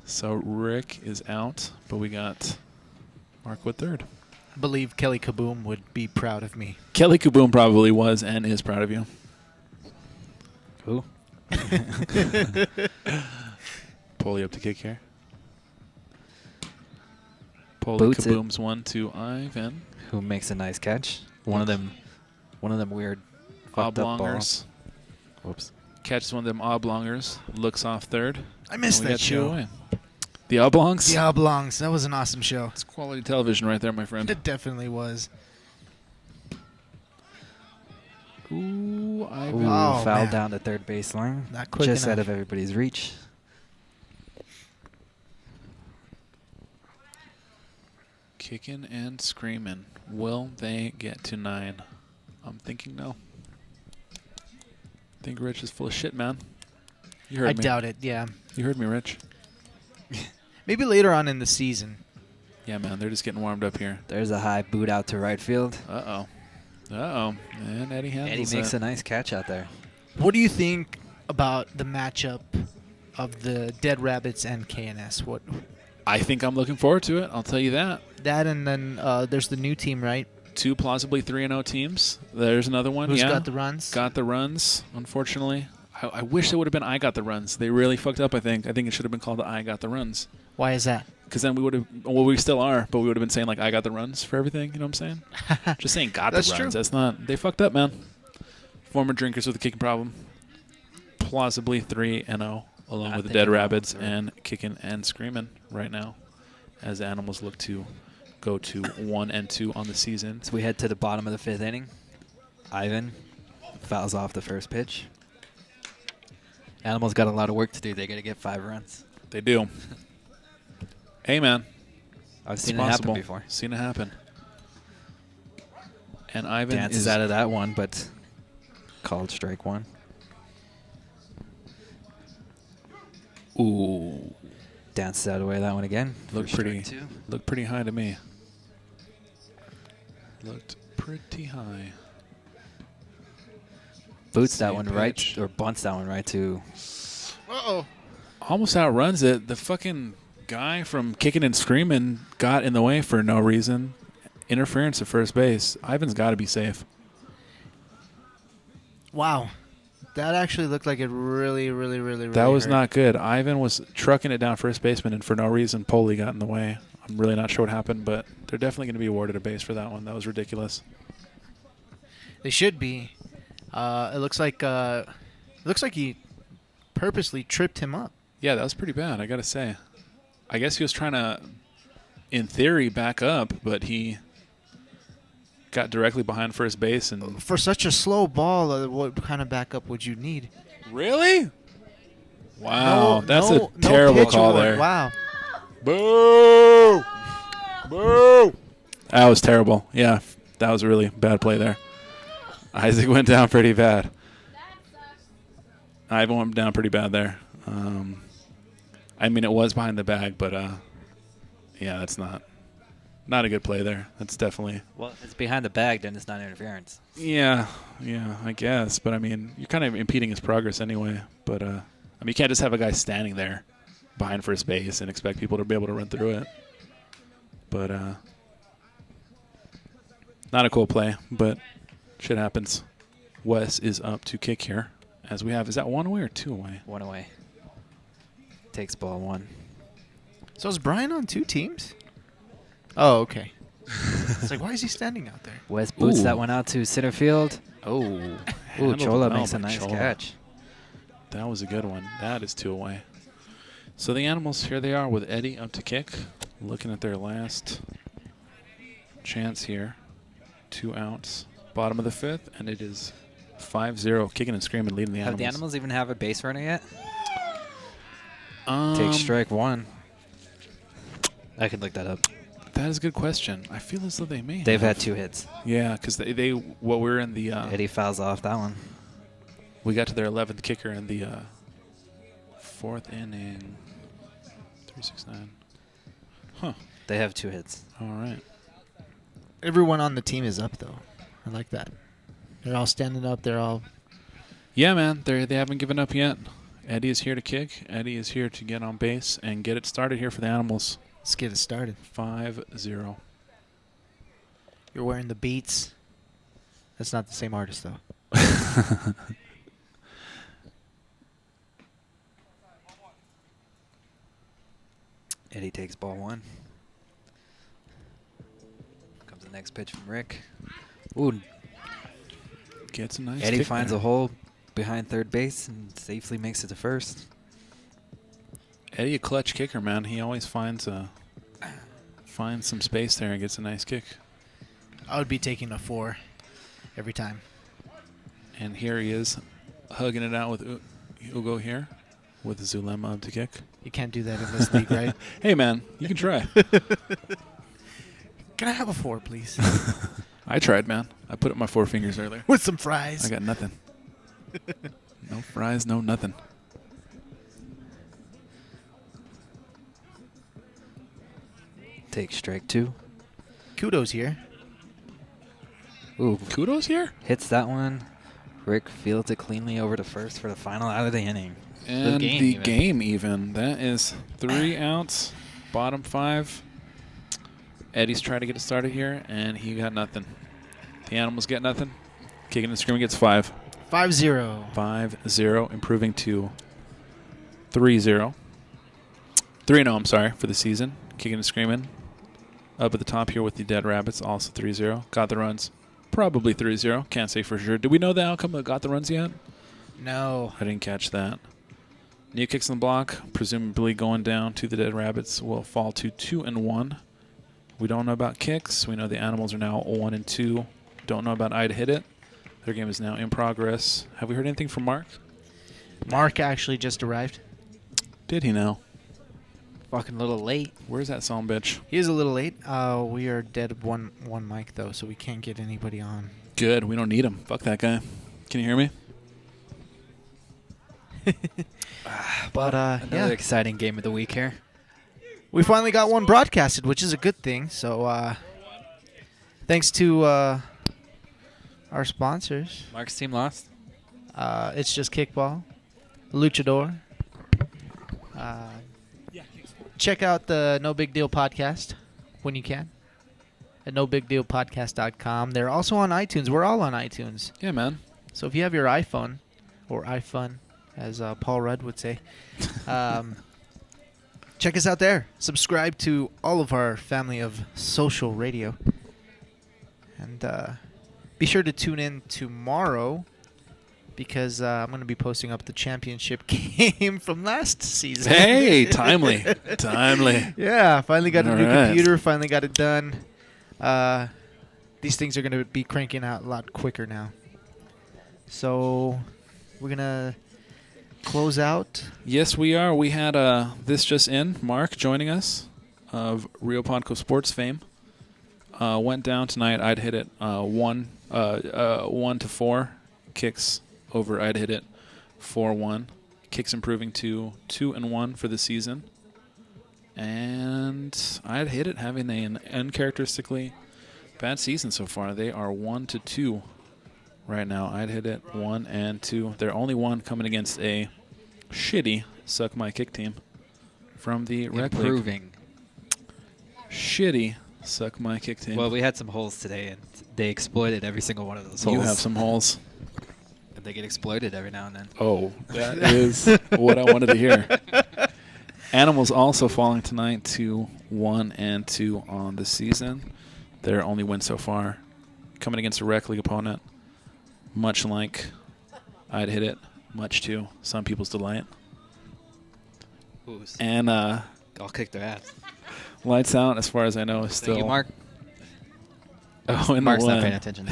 So Rick is out, but we got Mark with third. I believe Kelly Kaboom would be proud of me. Kelly Kaboom probably was and is proud of you. Who? Pulley up to kick here. Pulley Boots it. Kaboom's one to Ivan. Who makes a nice catch? One of them weird fucked up balls. Oblongers. Whoops. Catches one of them oblongers. Looks off third. I missed and we that got two show. away. The oblongs? The Oblongs. That was an awesome show. It's quality television right there, my friend. It definitely was. Ooh, Ivan. Ooh, Oh, foul man. down the third baseline. Not quick Just out enough. of everybody's reach. Kicking and screaming. Will they get to 9? I'm thinking no. I think Rich is full of shit, man. You heard I me. doubt it, yeah. You heard me, Rich. Maybe later on in the season. Yeah, man. They're just getting warmed up here. There's a high boot out to right field. Uh-oh. Uh-oh. And Eddie handles Eddie makes it. a nice catch out there. What do you think about the matchup of the Dead Rabbits and KNS? What I think I'm looking forward to it. I'll tell you that. that and then there's the new team, right? 2 plausibly 3-0 teams. There's another one. Who's yeah. got the runs? Got the runs, unfortunately. I wish it would have been I got the runs. They really fucked up, I think. I think it should have been called the I got the runs. Why is that? Because then we would have, well, we still are, but we would have been saying, like, I got the runs for everything. You know what I'm saying? Just saying got That's the runs. true. That's not, they fucked up, man. Former drinkers with a kicking problem. Plausibly 3-0, along I with the think Dead I'm Rabbits through. and kicking and screaming right now as the Animals look to go to 1-2 on the season. So we head to the bottom of the 5th inning. Ivan fouls off the first pitch. Animals got a lot of work to do. They got to get 5 runs. They do. Hey, man. I've It's seen it possible. happen before. Seen it happen. And Ivan Dances is out of that one, but called strike 1. Ooh, Dances out of the way of that one again. Looked for pretty. strike 2. looked pretty high to me. Looked pretty high. Boots that Same one pitch. right, or bunts that one right to Uh-oh. Almost outruns it. The fucking guy from Kicking and Screaming got in the way for no reason. Interference at first base. Ivan's got to be safe. Wow. That actually looked like it really That was hurt. not good. Ivan was trucking it down first baseman, and for no reason, Poley got in the way. I'm really not sure what happened, but they're definitely going to be awarded a base for that one. That was ridiculous. They should be. It looks like he purposely tripped him up. Yeah, that was pretty bad, I got to say. I guess he was trying to, in theory, back up, but he got directly behind first base and For such a slow ball, what kind of backup would you need? really? Wow, that's no a terrible pitch call award. there. Wow. Boo! Boo! That was terrible. Yeah, that was a really bad play there. Isaac went down pretty bad. Ivan went down pretty bad there. I mean, it was behind the bag, but yeah, that's not a good play there. That's definitely. Well, if it's behind the bag, then it's not interference. Yeah, I guess. But I mean, you're kind of impeding his progress anyway. But I mean, you can't just have a guy standing there behind first base and expect people to be able to run through it. But not a cool play, but shit happens. Wes is up to kick here. As we have, is that one away or two away? One away. Takes ball one. So is Brian on 2 teams? Oh, okay. It's like, why is he standing out there? Wes boots Ooh. that one out to center field. Oh. Ooh, handled Chola well makes a by nice Chola. catch. That was a good one. That is 2 away. So the Animals, here they are with Eddie up to kick. Looking at their last chance here. 2 outs. Bottom of the 5th, and it is 5-0. Kicking and screaming, leading the Animals. Have the Animals even have a base runner yet? Um, Take strike one. I could look that up. That is a good question. I feel as though they may They've have. had 2 hits. Yeah, because what we're in the Eddie fouls off that one. we got to their 11th kicker in the 4th inning. 369. Huh. They have 2 hits. All right. Everyone on the team is up, though. I like that. They're all standing up. They're all... Yeah, man. They haven't given up yet. Eddie is here to kick. Eddie is here to get on base and get it started here for the Animals. Let's get it started. 5-0. You're wearing the Beats. That's not the same artist, though. Eddie takes ball one. Comes the next pitch from Rick. Ooh, Gets a nice Eddie kick finds there. a hole behind third base and safely makes it to first. Eddie, a clutch kicker, man. He always finds some space there and gets a nice kick. I would be taking a 4 every time. And here he is, hugging it out with Ugo here, with Zulema up to kick. You can't do that in this league, right? Hey, man, you can try. Can I have a 4, please? I tried, man. I put up my 4 fingers earlier. With some fries. I got nothing. No fries, no nothing. Take strike two. Kudos here. Ooh, Kudos here? hits that one. Rick fields it cleanly over to first for the final out of the inning. And game the even. game even. That is 3 outs, bottom 5. Eddie's trying to get it started here, and he got nothing. The Animals get nothing. Kicking and screaming gets 5. 5-0. 5-0, improving to 3-0. 3-0, I'm sorry, for the season. Kicking and screaming. Up at the top here with the Dead Rabbits, also 3-0. Got the runs. Probably 3-0. Can't say for sure. Did we know the outcome of got the runs yet? No. I didn't catch that. New kicks on the block, presumably going down to the Dead Rabbits, will fall to 2-1. We don't know about kicks. We know the Animals are now 1-2. Don't know about I to hit it. Their game is now in progress. Have we heard anything from Mark? Mark actually just arrived. Did he know? Fucking little late. Where's that son of a bitch? He is a little late. We are dead one mic, though, so we can't get anybody on. Good. We don't need him. Fuck that guy. Can you hear me? But, Another yeah. exciting game of the week here. We finally got one broadcasted, which is a good thing. So, thanks to our sponsors. Mark's team lost. It's Just Kickball, Luchador. Check out the No Big Deal podcast when you can at nobigdealpodcast.com. They're also on iTunes. We're all on iTunes. Yeah, man. So if you have your iPhone, or iPhone, as Paul Rudd would say, check us out there. Subscribe to all of our family of social radio. And be sure to tune in tomorrow, because I'm going to be posting up the championship game from last season. Hey, timely. Timely. Yeah, finally got a All new right. computer. Finally got it done. these things are going to be cranking out a lot quicker now. So we're going to close out. Yes, we are. We had this just in. Mark joining us of Rio Podco Sports fame. Went down tonight. I'd hit it 1 to 4. Kicks over. I'd hit it 4-1. Kicks improving to 2-1 for the season. And I'd hit it having an uncharacteristically bad season so far. They are 1-2 right now. I'd hit it 1-2. They're only one coming against a shitty suck my kick team from the rec league. Improving. Shitty suck my kick team. Well, we had some holes today, and they exploited every single one of those holes. You have some holes. And they get exploited every now and then. Oh, that is what I wanted to hear. Animals also falling tonight to 1-2 on the season. Their only win so far, coming against a rec league opponent. Much like I'd hit it, much to some people's delight. And I'll kick their ass. lights out, as far as I know, is still. Thank you, Mark. Oh, in Mark's the not win. paying attention.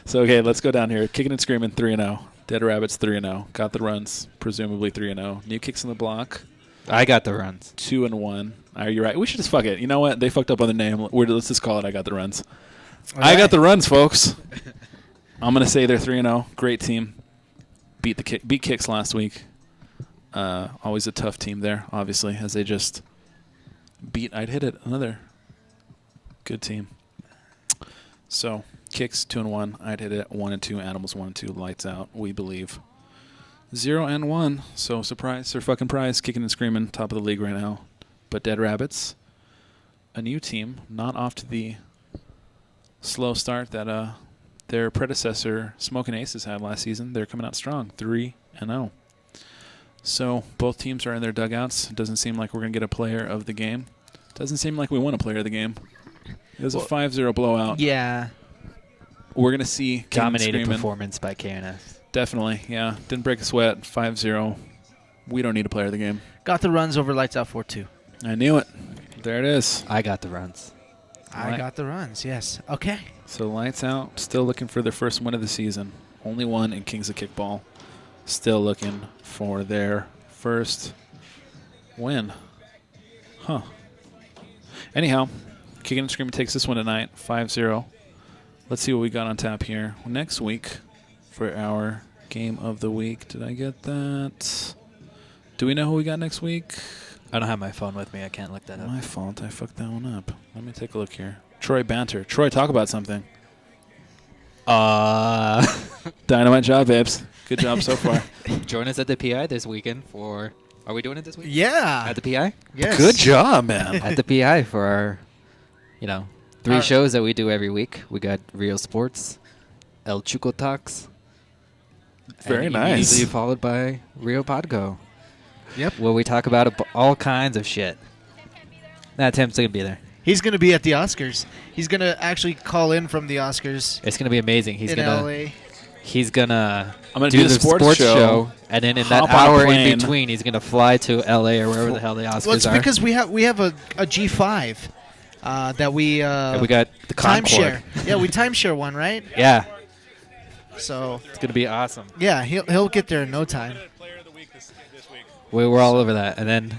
So, okay, let's go down here. Kicking and screaming, 3-0. Dead Rabbits, 3-0. Got the runs, presumably 3-0. New Kicks in the Block, I got the runs. 2-1. Are you right? We should just fuck it. You know what? They fucked up on the name. Let's just call it I Got the Runs. All I got right. the runs, folks. I'm going to say they're 3-0. Great team. Beat Kicks last week. Always a tough team there, obviously, as they just beat I'd hit it, another good team. So, Kicks 2-1. I'd hit it 1-2. Animals 1-2. Lights out, we believe. 0-1. So, surprise or fucking prize. Kicking and screaming. Top of the league right now. But Dead Rabbits, a new team, not off to the slow start that their predecessor, Smoking Aces, had last season. They're coming out strong, 3-0. So both teams are in their dugouts. It doesn't seem like we're going to get a player of the game. Doesn't seem like we won a player of the game. It was a 5-0 blowout. Yeah. We're going to see Dominating screaming. performance by KNS. Definitely, yeah. Didn't break a sweat, 5-0. We don't need a player of the game. Got the runs over lights out 4-2. I knew it. There it is. I got the runs. I got the runs, yes. Okay. So lights out, still looking for their first win of the season. Only one in Kings of Kickball. Still looking for their first win. Huh. Anyhow, Kicking and Screaming takes this one tonight, 5-0. Let's see what we got on tap here. Next week for our game of the week. Did I get that? Do we know who we got next week? I don't have my phone with me. I can't look that up. My fault. I fucked that one up. Let me take a look here. Troy Banter. Troy, talk about something. Dynamite job, babes. Good job so far. Join us at the PI this weekend for... Are we doing it this week? Yeah. At the PI? Yes. Good job, man. At the PI for our, 3 Our- shows that we do every week. We got Real Sports, El Chuco Talks. Very and nice. Usually followed by Rio Podco, Yep. where we talk about all kinds of shit. Tim's going to be there. He's going to be at the Oscars. He's going to actually call in from the Oscars It's going to be amazing. He's in gonna LA. He's gonna I'm gonna do the the sports show, and then in hop that on a hour in plane. between, he's gonna fly to LA or wherever the hell the Oscars Well, it's are. because we have a G5 that we And we got the timeshare. Concorde. Yeah, we timeshare one, right? Yeah, So it's gonna be awesome. yeah, he'll get there in no time. We're all over that, and then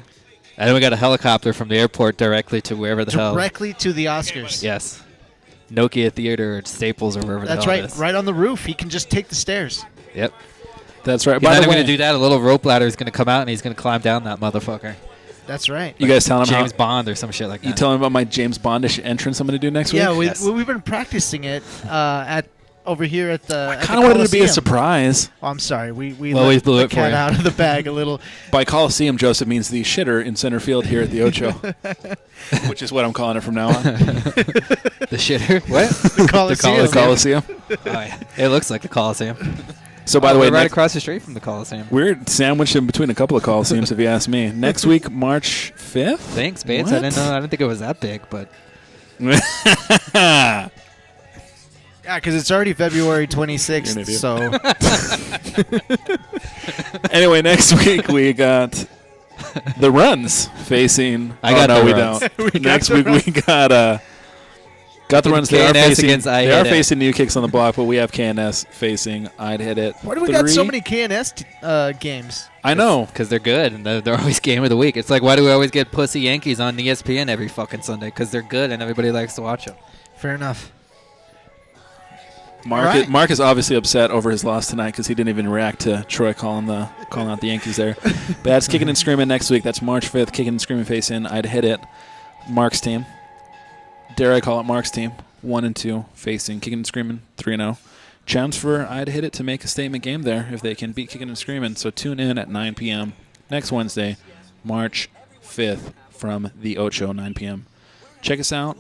we got a helicopter from the airport directly to wherever the hell. Directly to the Oscars. Yes, Nokia Theater or Staples or wherever That's the hell right. it is. Right on the roof. He can just take the stairs. Yep. That's right. He's By not the even way, gonna do that. A little rope ladder is gonna come out, and he's gonna climb down that motherfucker. That's right. you guys telling him James how, Bond or some shit like that. you telling him about my James Bondish entrance I'm going to do next Yeah, week? Yes. we've been practicing it at over here at the. I kind of wanted it to be a surprise. Oh, I'm sorry. We Well, we let blew the it for cat you. out of the bag a little. By Coliseum, Joseph means the shitter in center field here at the Ocho, which is what I'm calling it from now on. The shitter. What? The Coliseum. The Coliseum. Oh, yeah. It looks like the Coliseum. So, by the We're way, right next, across the street from the Coliseum. we're sandwiched in between a couple of Coliseums, if you ask me. Next week, March 5th? Thanks, Bates. What? I didn't know. I didn't think it was that big, but Yeah, because it's already February 26th. You're an idiot. So Anyway, next week we got the Runs facing. I got no, the we Runs. don't. We got Next the week we got Got the runs. They are KNS facing, against I they are Hit It. facing New Kicks on the block, but we have KNS facing I'd Hit It. Why do we got so 3. many KNS games? I know. Because they're good, and they're always game of the week. It's like, why do we always get pussy Yankees on ESPN every fucking Sunday? Because they're good, and everybody likes to watch them. Fair enough. Mark, All right. Mark is obviously upset over his loss tonight because he didn't even react to Troy calling out the Yankees there. But that's Kicking and Screaming next week. That's March 5th. Kicking and Screaming facing I'd Hit It. Mark's team. Dare I call it Mark's team? 1 and 2 facing Kicking and Screaming 3-0. Chance for I'd Hit It to make a statement game there if they can beat Kicking and Screaming. So tune in at 9 p.m. next Wednesday, March 5th from the Ocho, 9 p.m. Check us out.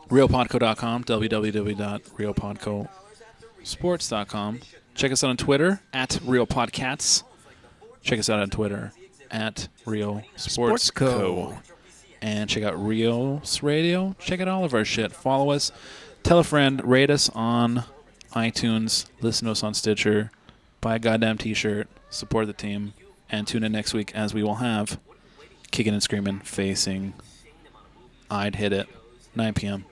RealPodco.com, www.realpodcosports.com. Check us out on Twitter at RealPodcats. Check us out on Twitter at Real Sports Co. And check out Rios Radio. Check out all of our shit. Follow us. Tell a friend. Rate us on iTunes. Listen to us on Stitcher. Buy a goddamn t-shirt. Support the team. And tune in next week as we will have Kicking and Screaming facing I'd Hit It, 9 p.m.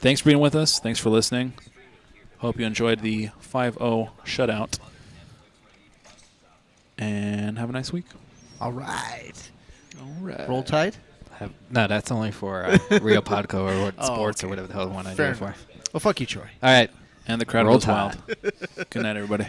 Thanks for being with us. Thanks for listening. Hope you enjoyed the 5-0 shutout. And have a nice week. All right. All right. Roll Tide? No, that's only for Real Podco or what, Sports or whatever the hell the one I do Fair it for. enough. Well, fuck you, Troy. All right. And the crowd Roll goes wild. Tide. Good night, everybody.